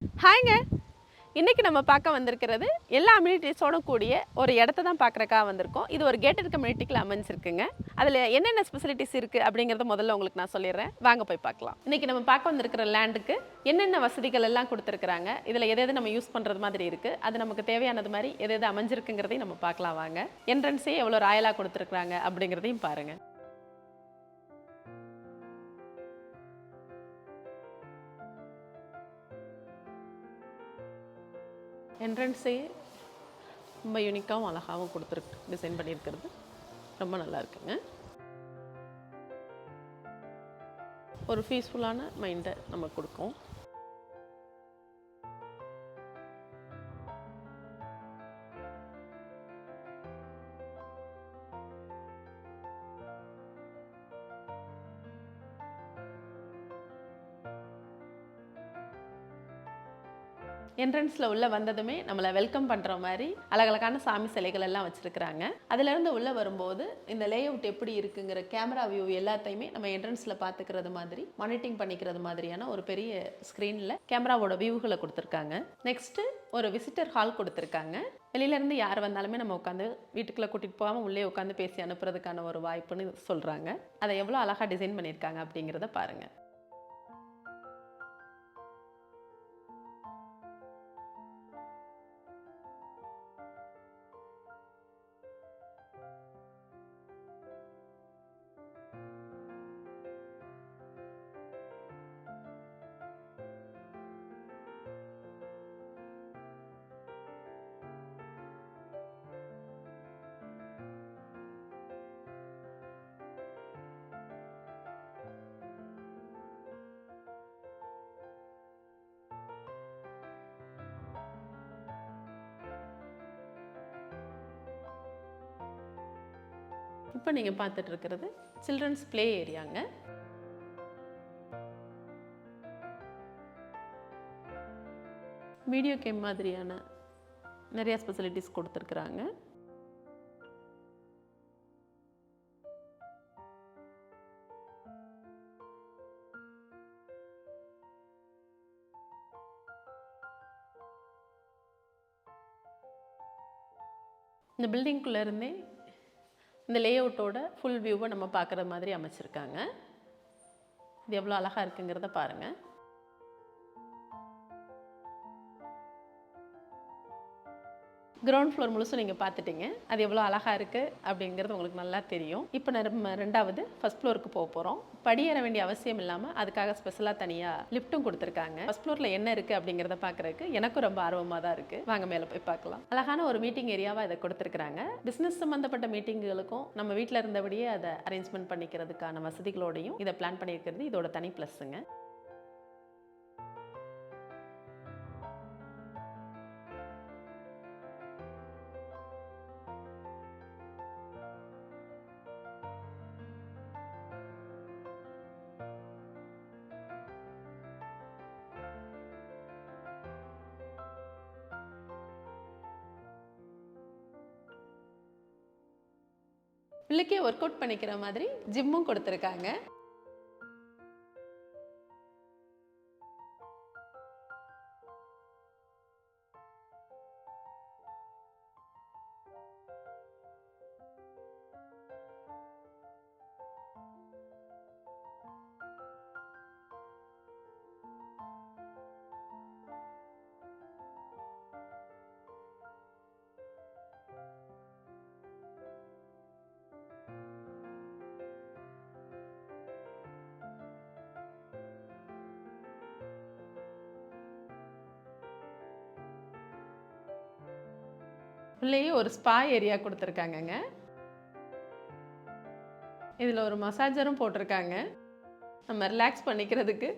ஹாய்ங்க. இன்னைக்கு நம்ம பார்க்க வந்திருக்கிறது எல்லா அம்யூனிட்டிஸோட கூடிய ஒரு இடத்த தான் பார்க்குறக்காக வந்திருக்கோம். இது ஒரு கேட்டட் கம்யூனிட்டிக்குள்ள அமைஞ்சிருக்குங்க. அதில் என்னென்ன ஸ்பெசிலிட்டிஸ் இருக்குது அப்படிங்கிறத முதல்ல உங்களுக்கு நான் சொல்லிடுறேன். வாங்க போய் பார்க்கலாம். இன்னைக்கு நம்ம பார்க்க வந்திருக்கிற லேண்டுக்கு என்னென்ன வசதிகள் எல்லாம் கொடுத்துருக்குறாங்க, இதில் எது நம்ம யூஸ் பண்ணுறது மாதிரி இருக்குது, அது நமக்கு தேவையானது மாதிரி எது அமைஞ்சிருக்குங்கிறதையும் நம்ம பார்க்கலாம். வாங்க. என்ட்ரன்ஸே எவ்வளோ ராயலாக கொடுத்துருக்குறாங்க அப்படிங்கிறதையும் பாருங்கள். என்ட்ரன்ஸே ரொம்ப யூனிக்காகவும் அழகாகவும் கொடுத்துருக்கு, டிசைன் பண்ணியிருக்கிறது ரொம்ப நல்லா இருக்குங்க. ஒரு பீஸ்ஃபுல்லான மைண்டை நம்ம கொடுக்கும். என்ட்ரன்ஸில் உள்ளே வந்ததுமே நம்மளை வெல்கம் பண்ணுற மாதிரி அழகழகான சாமி சிலைகள் எல்லாம் வச்சுருக்குறாங்க. அதிலேருந்து உள்ளே வரும்போது இந்த லே அவுட் எப்படி இருக்குங்கிற கேமரா வியூ எல்லாத்தையுமே நம்ம என்ட்ரன்ஸில் பார்த்துக்கிறது மாதிரி மானிட்டரிங் பண்ணிக்கிறது மாதிரியான ஒரு பெரிய ஸ்க்ரீனில் கேமராவோட வியூகளை கொடுத்துருக்காங்க. நெக்ஸ்ட்டு ஒரு விசிட்டர் ஹால் கொடுத்துருக்காங்க. வெளியிலேருந்து யார் வந்தாலுமே நம்ம உட்காந்து வீட்டுக்குள்ளே கூட்டிகிட்டு போகாமல் உள்ளே உட்காந்து பேசி அனுப்புறதுக்கான ஒரு வாய்ப்புன்னு சொல்கிறாங்க. அதை எவ்வளோ அழகாக டிசைன் பண்ணியிருக்காங்க அப்படிங்கிறத பாருங்கள். இப்போ நீங்கள் பார்த்துட்டு இருக்கிறது சில்ட்ரன்ஸ் ப்ளே ஏரியாங்க. வீடியோ கேம் மாதிரியான நிறைய ஸ்பெசிலிட்டிஸ் கொடுத்துருக்குறாங்க. இந்த பில்டிங்குள்ளே இருந்தே இந்த லே அவுட்டோட ஃபுல் வியூவை நம்ம பார்க்குற மாதிரி அமைச்சிருக்காங்க. இது எவ்வளோ அழகாக இருக்குங்கிறத பாருங்கள். கிரவுண்ட் ஃப்ளோர் முழுசும் நீங்கள் பார்த்துட்டீங்க. அது எவ்வளோ அழகாக இருக்குது அப்படிங்கிறது உங்களுக்கு நல்லா தெரியும். இப்போ நம்ம ரெண்டாவது ஃபர்ஸ்ட் ஃப்ளோருக்கு போக போகிறோம். படியேற வேண்டிய அவசியம் இல்லாமல் அதுக்காக ஸ்பெஷலாக தனியாக லிஃப்ட்டும் கொடுத்துருக்காங்க. ஃபர்ஸ்ட் ஃப்ளோரில் என்ன இருக்குது அப்படிங்கிறத பார்க்குறதுக்கு எனக்கும் ரொம்ப ஆர்வமாக தான் இருக்குது. வாங்க மேலே போய் பார்க்கலாம். அழகான ஒரு மீட்டிங் ஏரியாவாக இதை கொடுத்துருக்குறாங்க. பிஸ்னஸ் சம்மந்தப்பட்ட மீட்டிங்குகளுக்கும் நம்ம வீட்டில் இருந்தபடியே அதை அரேஞ்ச்மெண்ட் பண்ணிக்கிறதுக்கான வசதிகளோடையும் இதை பிளான் பண்ணியிருக்கிறது இதோட தனி ப்ளஸ்ஸுங்க. பிள்ளைக்கே ஒர்க் அவுட் பண்ணிக்கிற மாதிரி ஜிம்மும் கொடுத்துருக்காங்க. உள்ளேயே ஒரு ஸ்பா ஏரியா கொடுத்துருக்காங்கங்க. இதில் ஒரு மசாஜரும் போட்டிருக்காங்க. நம்ம ரிலாக்ஸ் பண்ணிக்கிறதுக்கு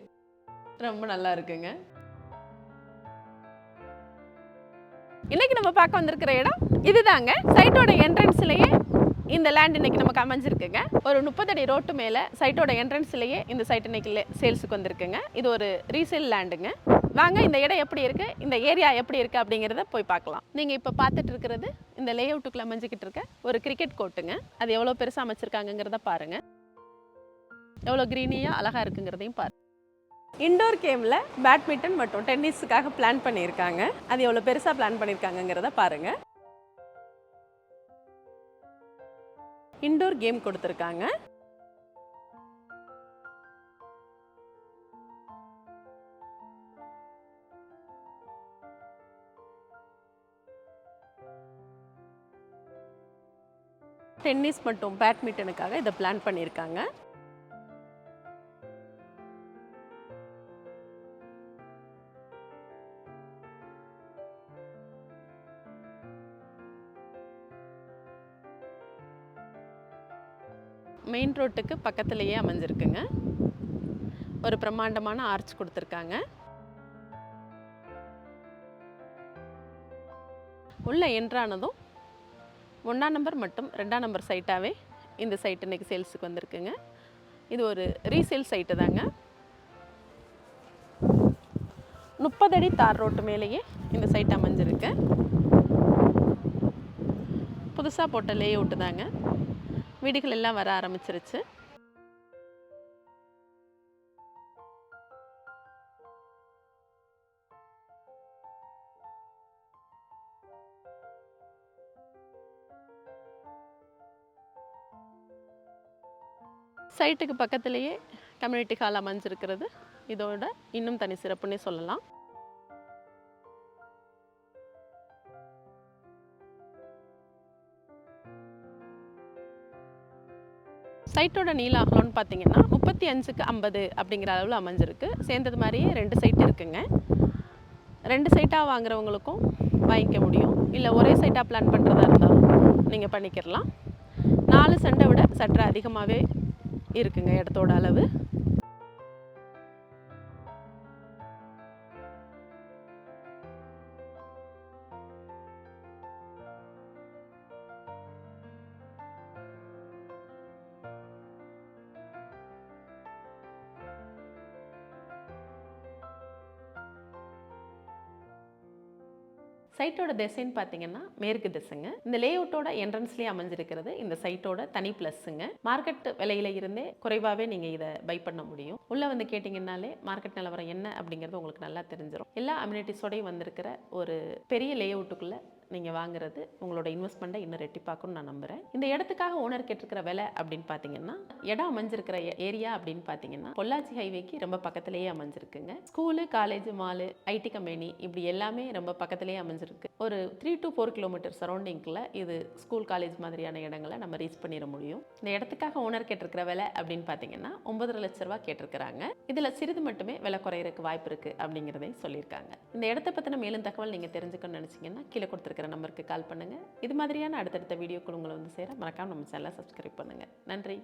ரொம்ப நல்லா இருக்குங்க. இன்னைக்கு நம்ம பார்க்க வந்திருக்கிற இடம் இதுதாங்க. சைட்டோட என்ட்ரன்ஸ்லேயே இந்த லேண்ட் இன்னைக்கு நமக்கு அமைஞ்சிருக்குங்க. ஒரு 30 அடி ரோட்டு மேலே சைட்டோட என்ட்ரன்ஸ்லேயே இந்த சைட் இன்னைக்கு சேல்ஸுக்கு வந்திருக்குங்க. இது ஒரு ரீசேல் லேண்டுங்க. வாங்க இந்த இடம் எப்படி இருக்குது, இந்த ஏரியா எப்படி இருக்குது அப்படிங்கிறத போய் பார்க்கலாம். நீங்கள் இப்போ பார்த்துட்டு இருக்கிறது இந்த லே அவுட்டுக்குள்ள அமைஞ்சிக்கிட்டு இருக்க ஒரு கிரிக்கெட் கோர்ட்டுங்க. அது எவ்வளோ பெருசாக அமைச்சிருக்காங்கிறத பாருங்கள். எவ்வளோ க்ரீனியாக அழகாக இருக்குங்கிறதையும் பாருங்கள். இண்டோர் கேமில் பேட்மிண்டன் மற்றும் டென்னிஸுக்காக பிளான் பண்ணியிருக்காங்க. அது எவ்வளோ பெருசாக பிளான் பண்ணியிருக்காங்கங்கிறத பாருங்கள். இண்டோர் கேம் கொடுத்துருக்காங்க. டென்னிஸ் மற்றும் பேட்மிண்டனுக்காக இதை பிளான் பண்ணியிருக்காங்க. மெயின் ரோட்டுக்கு பக்கத்துலேயே அமைஞ்சிருக்குங்க. ஒரு பிரம்மாண்டமான ஆர்ச் கொடுத்துருக்காங்க. உள்ள என்ட்ரானதும் 1ஆம் நம்பர் மற்றும் 2ஆம் நம்பர் சைட்டாகவே இந்த சைட் இன்றைக்கி சேல்ஸுக்கு வந்திருக்குங்க. இது ஒரு ரீசேல் சைட்டு தாங்க. 30 அடி தார் ரோட்டு மேலேயே இந்த சைட் அமைஞ்சிருக்கு. புதுசாக போட்ட லே அவுட்டு தாங்க. வீடுகள் எல்லாம் வர ஆரம்பிச்சிருச்சு. சைட்டுக்கு பக்கத்துலேயே கம்யூனிட்டி ஹால் அமைஞ்சிருக்கிறது இதோட இன்னும் தனி சிறப்புன்னே சொல்லலாம். சைட்டோட நீள அகலம்னு பார்த்தீங்கன்னா 35க்கு 50 அப்படிங்கிற அளவில் அமைஞ்சிருக்கு. சேர்ந்தது மாதிரியே 2 சைட் இருக்குங்க. 2 சைட்டாக வாங்குறவங்களுக்கும் வாங்கிக்க முடியும். இல்லை ஒரே சைட்டாக பிளான் பண்ணுறதா இருந்தாலும் நீங்கள் பண்ணிக்கிறலாம். 4 சென்டை விட சற்று அதிகமாகவே இருக்குங்க இடத்தோட அளவு. சைட்டோட திசைன்னு பார்த்தீங்கன்னா மேற்கு திசைங்க. இந்த லே அவுட்டோட என்ட்ரன்ஸ்லேயே அமைஞ்சிருக்கிறது இந்த சைட்டோட தனி ப்ளஸ்ஸுங்க. மார்க்கெட் விலையில இருந்தே குறைவாகவே நீங்கள் இதை பை பண்ண முடியும். உள்ளே வந்து கேட்டிங்கன்னாலே மார்க்கெட் நிலவரம் என்ன அப்படிங்கிறது உங்களுக்கு நல்லா தெரிஞ்சிடும். எல்லா அம்யூனிட்டிஸோடையும் வந்திருக்கிற ஒரு பெரிய லே அவுட்டுக்குள்ளே நீங்கள் வாங்குறது உங்களோட இன்வெஸ்ட்மெண்ட்டை இன்னும் ரெட்டிப்பாக்கும்னு நான் நம்புகிறேன். இந்த இடத்துக்காக ஓனர் கேட்டிருக்கிற விலை அப்படின்னு பார்த்தீங்கன்னா, இடம் அமைஞ்சிருக்கிற ஏரியா அப்படின்னு பார்த்தீங்கன்னா பொள்ளாச்சி ஹைவேக்கு ரொம்ப பக்கத்துலேயே அமைஞ்சிருக்குங்க. School, college, mall, IT company இப்படி எல்லாமே ரொம்ப பக்கத்துலேயே அமைஞ்சிருக்கு. ஒரு 3 to 4 கிலோமீட்டர் சரௌண்டிங்கில் இது ஸ்கூல், காலேஜ் மாதிரியான இடங்களை நம்ம ரீச் பண்ணிட முடியும். இந்த இடத்துக்காக ஓனர் கேட்டிருக்கிற விலை அப்படின்னு பார்த்தீங்கன்னா 9.5 லட்ச ரூபா கேட்டிருக்கிறாங்க. இதில் சிறிது மட்டுமே விலை குறையிறதுக்கு வாய்ப்பு இருக்குது அப்படிங்கிறதையும் சொல்லியிருக்காங்க. இந்த இடத்த பற்றின மேலும் தகவல் நீங்கள் தெரிஞ்சுக்கணும்னு நினச்சிங்கன்னா கீழே கொடுத்துருக்கிற நம்பருக்கு கால் பண்ணுங்கள். இது மாதிரியான அடுத்தடுத்த வீடியோக்கள் உங்களை வந்து சேர மறக்காம நம்ம சேனலை சப்ஸ்கிரைப் பண்ணுங்கள். நன்றி.